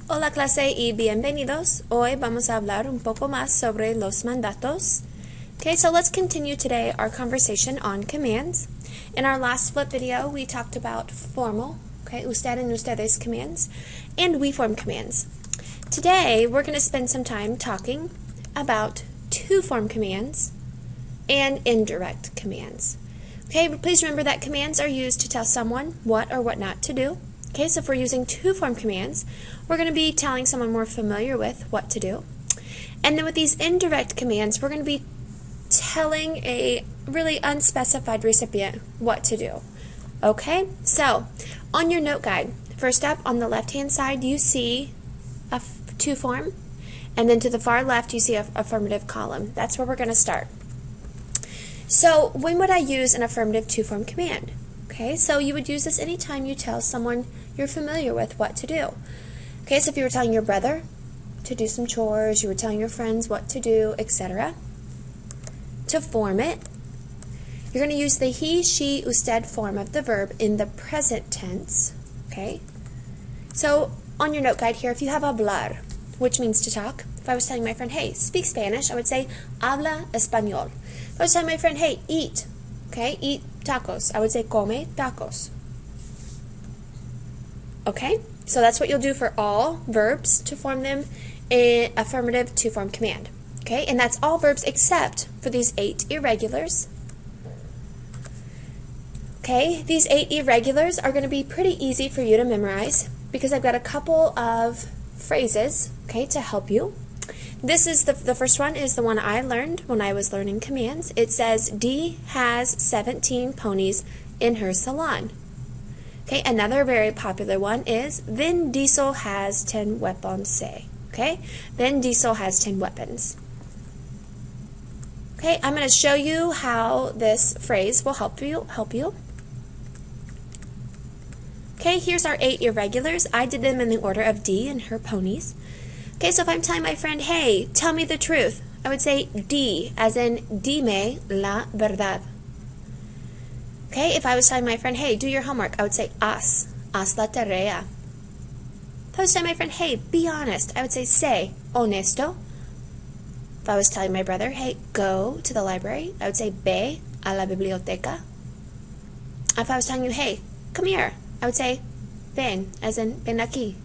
Hola clase y bienvenidos. Hoy vamos a hablar un poco más sobre los mandatos. Okay, so let's continue today our conversation on commands. In our last flip video, we talked about formal, okay, usted and ustedes commands, and we form commands. Today, we're going to spend some time talking about to-form commands and indirect commands. Okay, but please remember that commands are used to tell someone what or what not to do. Okay, so if we're using to-form commands, we're going to be telling someone more familiar with what to do. And then with these indirect commands, we're going to be telling a really unspecified recipient what to do. Okay, so on your note guide, first up on the left-hand side, you see a to-form, and then to the far left, you see an affirmative column. That's where we're going to start. So when would I use an affirmative to-form command? Okay, so you would use this anytime you tell someone you're familiar with what to do. Okay, so if you were telling your brother to do some chores, you were telling your friends what to do, etc. To form it, you're going to use the he, she, usted form of the verb in the present tense. Okay, so on your note guide here, if you have hablar, which means to talk, if I was telling my friend, hey, speak Spanish, I would say habla español. If I was telling my friend, hey, eat, okay, eat tacos, I would say come tacos. Okay, so that's what you'll do for all verbs to form them in affirmative to form command. Okay, and that's all verbs except for these 8 irregulars. Okay, these 8 irregulars are going to be pretty easy for you to memorize because I've got a couple of phrases, okay, to help you. This is the first one is the one I learned when I was learning commands. It says, Dee has 17 ponies in her salon. Okay, another very popular one is, Vin Diesel has 10 weapons. Okay, Vin Diesel has 10 weapons. Okay, I'm going to show you how this phrase will help you. Okay, here's our 8 irregulars. I did them in the order of Dee and her ponies. Okay, so if I'm telling my friend, hey, tell me the truth, I would say di, as in dime la verdad. Okay, if I was telling my friend, hey, do your homework, I would say haz la tarea. If I was telling my friend, hey, be honest, I would say sé honesto. If I was telling my brother, hey, go to the library, I would say ve a la biblioteca. If I was telling you, hey, come here, I would say ven, as in ven aquí.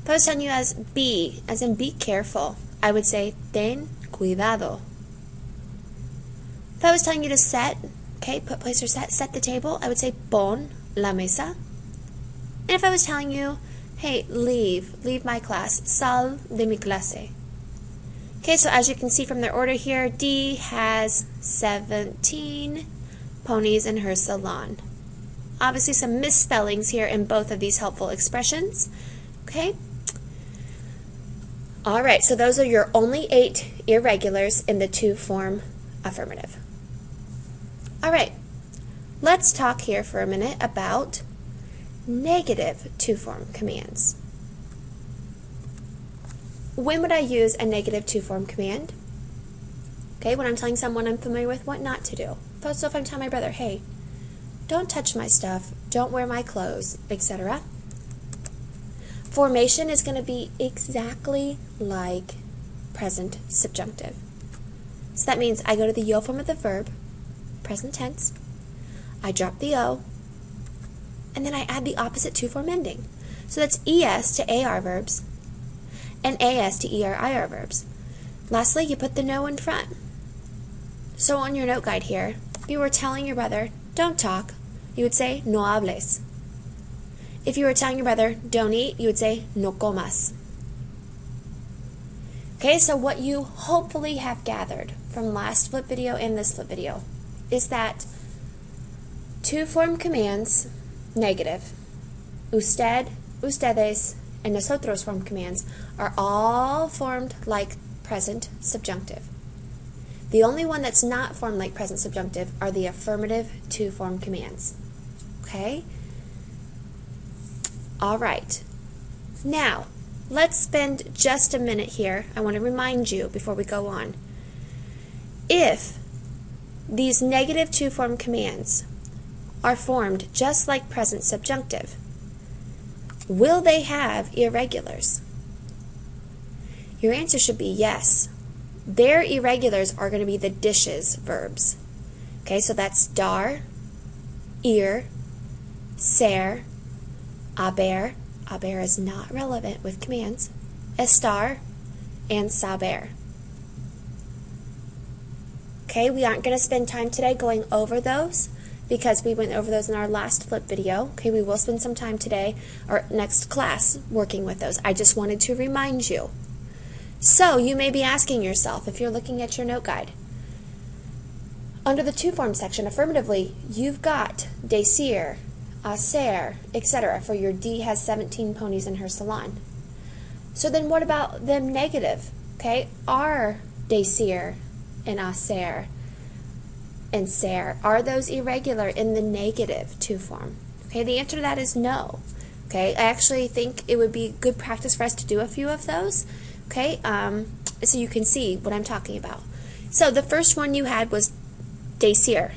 If I was telling you as in be careful, I would say ten cuidado. If I was telling you to set, okay, put, place, or set the table, I would say pon la mesa. And if I was telling you, hey, leave my class, sal de mi clase. Okay, so as you can see from their order here, Dee has 17 ponies in her salon. Obviously some misspellings here in both of these helpful expressions. Okay? Alright, so those are your only 8 irregulars in the to-form affirmative. Alright, let's talk here for a minute about negative to-form commands. When would I use a negative to-form command? Okay, when I'm telling someone I'm familiar with what not to do. So if I'm telling my brother, hey, don't touch my stuff, don't wear my clothes, etc. Formation is going to be exactly like present subjunctive. So that means I go to the yo form of the verb, present tense, I drop the o, and then I add the opposite to-form ending. So that's es to ar verbs and as to er-ir verbs. Lastly, you put the no in front. So on your note guide here, if you were telling your brother, don't talk, you would say no hables. If you were telling your brother, don't eat, you would say no comas. Okay, so what you hopefully have gathered from last flip video and this flip video is that to-form commands, negative, usted, ustedes, and nosotros form commands are all formed like present subjunctive. The only one that's not formed like present subjunctive are the affirmative to-form commands. Okay? All right. Now, let's spend just a minute here. I want to remind you before we go on. If these negative to-form commands are formed just like present subjunctive, Will they have irregulars? Your answer should be yes. Their irregulars are going to be the dishes verbs. Okay, so that's dar, ir, ser, haber. Haber is not relevant with commands. Estar and saber. Okay, we aren't going to spend time today going over those because we went over those in our last flip video. Okay, we will spend some time today or next class working with those. I just wanted to remind you. So you may be asking yourself, if you're looking at your note guide, under the to form section, affirmatively, you've got decir, hacer, etc. for your D has 17 ponies in her salon. So then what about them negative? Okay, are decir and hacer and ser, are those irregular in the negative to form? Okay, the answer to that is no. Okay, I actually think it would be good practice for us to do a few of those. Okay, so you can see what I'm talking about. So the first one you had was decir.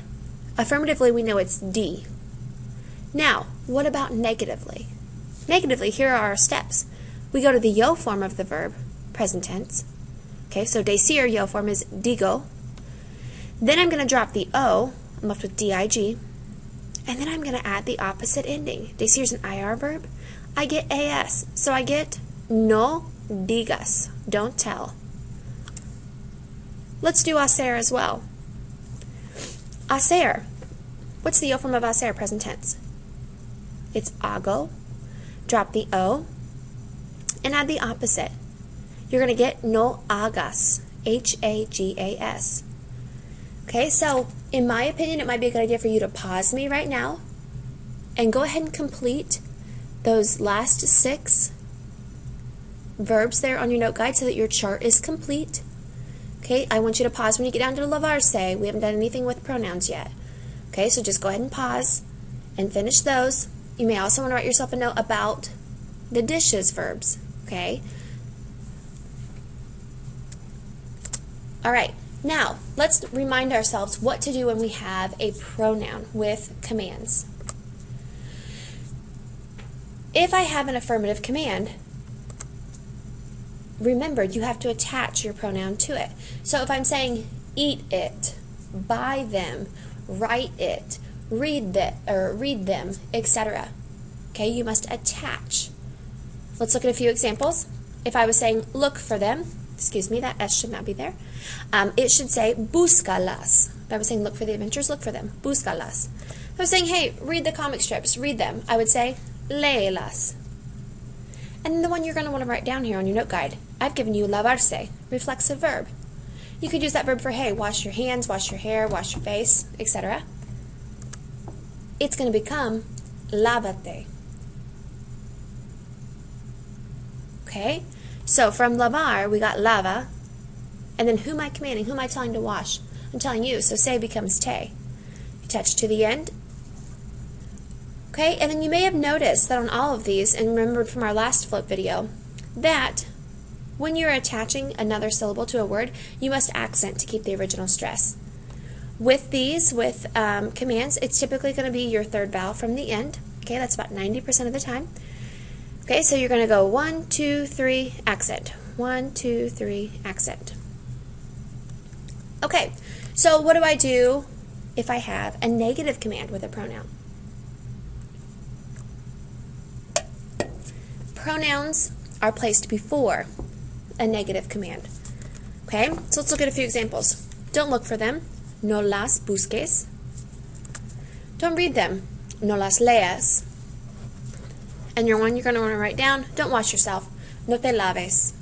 Affirmatively, we know it's D. Now, what about negatively? Negatively, here are our steps. We go to the yo form of the verb, present tense. Okay, so decir, yo form is digo. Then I'm going to drop the O, I'm left with dig, and then I'm going to add the opposite ending. Decir is an IR verb. I get AS, so I get no digas, don't tell. Let's do hacer as well. Hacer, what's the yo form of hacer, present tense? It's hago. Drop the O and add the opposite. You're going to get no hagas, H-A-G-A-S. Okay, so in my opinion, it might be a good idea for you to pause me right now and go ahead and complete those last 6 verbs there on your note guide so that your chart is complete. Okay, I want you to pause when you get down to lavarse. We haven't done anything with pronouns yet. Okay, so just go ahead and pause and finish those. You may also want to write yourself a note about the dishes verbs. Okay. All right. Now, let's remind ourselves what to do when we have a pronoun with commands. If I have an affirmative command, remember, you have to attach your pronoun to it. So if I'm saying eat it, buy them, write it, read them, etc. Okay, you must attach. Let's look at a few examples. If I was saying look for them, excuse me, that S should not be there. It should say búscalas. If I was saying look for the adventures, look for them, búscalas. If I was saying, hey, read the comic strips, read them, I would say léelas. And then the one you're going to want to write down here on your note guide, I've given you lavarse, reflexive verb. You could use that verb for, hey, wash your hands, wash your hair, wash your face, etc. It's going to become lávate. Okay? So from lavar, we got lava. And then who am I commanding? Who am I telling to wash? I'm telling you. So se becomes te. Attach to the end. Okay? And then you may have noticed that on all of these, and remembered from our last flip video, that when you're attaching another syllable to a word, you must accent to keep the original stress. With these, with commands, it's typically going to be your third vowel from the end. Okay, that's about 90% of the time. Okay, so you're going to go 1, 2, 3, accent. 1, 2, 3, accent. Okay, so what do I do if I have a negative command with a pronoun? Pronouns are placed before a negative command. Okay, so let's look at a few examples. Don't look for them. No las busques. Don't read them. No las leas. And your one you're going to want to write down, don't wash yourself. No te laves.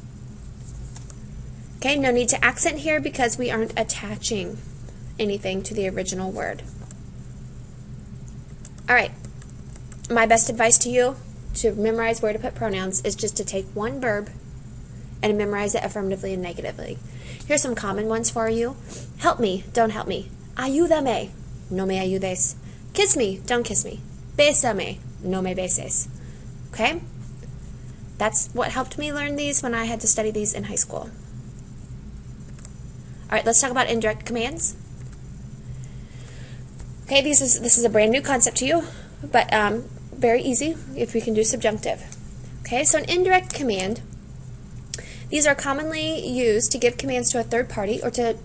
Okay, no need to accent here because we aren't attaching anything to the original word. All right, my best advice to you to memorize where to put pronouns is just to take one verb and memorize it affirmatively and negatively. Here's some common ones for you. Help me, don't help me. Ayúdame, no me ayudes. Kiss me, don't kiss me. Bésame, no me beses. Okay? That's what helped me learn these when I had to study these in high school. All right, let's talk about indirect commands. Okay, this is a brand new concept to you, but very easy if we can do subjunctive. Okay, so an indirect command, these are commonly used to give commands to a third party or to,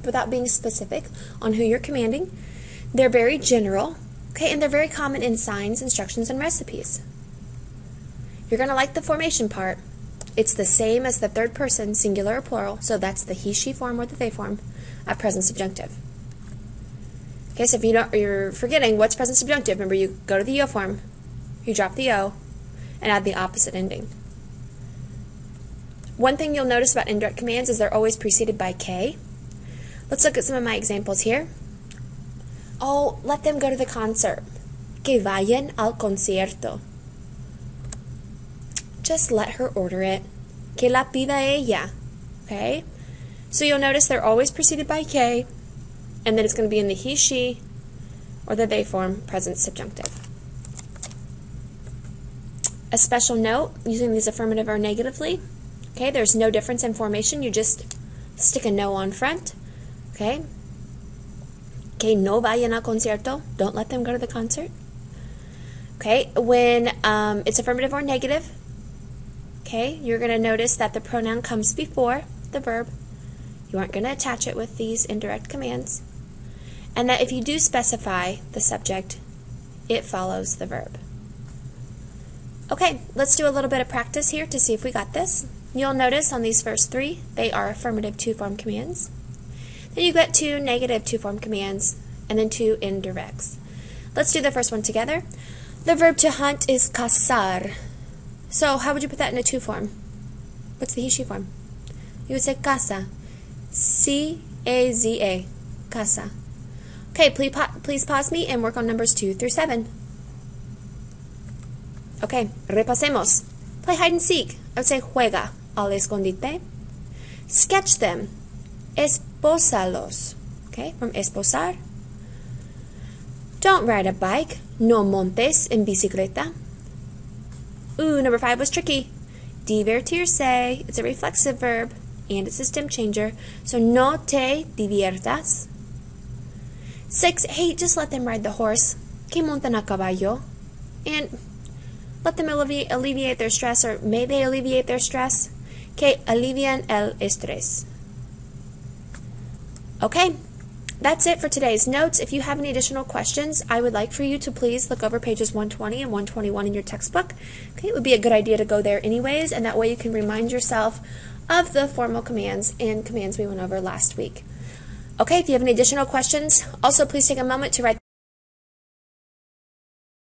without being specific on who you're commanding. They're very general, okay, and they're very common in signs, instructions, and recipes. You're going to like the formation part. It's the same as the third person, singular or plural, so that's the he, she form or the they form at present subjunctive. Okay, so if you're forgetting what's present subjunctive, remember you go to the O form, you drop the O, and add the opposite ending. One thing you'll notice about indirect commands is they're always preceded by K. Let's look at some of my examples here. Oh, let them go to the concert. Que vayan al concierto. Just let her order it. Que la pida ella. Okay? So you'll notice they're always preceded by K, and then it's going to be in the he, she, or the they form, present subjunctive. A special note, using these affirmative or negatively. Okay, there's no difference in formation. You just stick a no on front. Okay? Que no vayan al concierto. Don't let them go to the concert. Okay, when it's affirmative or negative, okay, you're going to notice that the pronoun comes before the verb. You aren't going to attach it with these indirect commands. And that if you do specify the subject, it follows the verb. Okay, let's do a little bit of practice here to see if we got this. You'll notice on these first three, they are affirmative two-form commands. Then you get two negative two-form commands, and then two indirects. Let's do the first one together. The verb to hunt is cazar. So how would you put that in a two form? What's the he, she form? You would say casa. C-A-Z-A. Casa. Okay, please pause me and work on numbers 2 through 7. Okay, repasemos. Play hide and seek. I would say juega al escondite. Sketch them. Espósalos. Okay, from esposar. Don't ride a bike. No montes en bicicleta. Ooh, number 5 was tricky. Divertirse. It's a reflexive verb, and it's a stem changer. So, no te diviertas. 6, hey, just let them ride the horse. Que montan a caballo. And let them alleviate their stress, or may they alleviate their stress. Que alivian el estrés. Okay, that's it for today's notes. If you have any additional questions, I would like for you to please look over pages 120 and 121 in your textbook. Okay, it would be a good idea to go there anyways, and that way you can remind yourself of the formal commands and commands we went over last week. Okay, if you have any additional questions, also please take a moment to write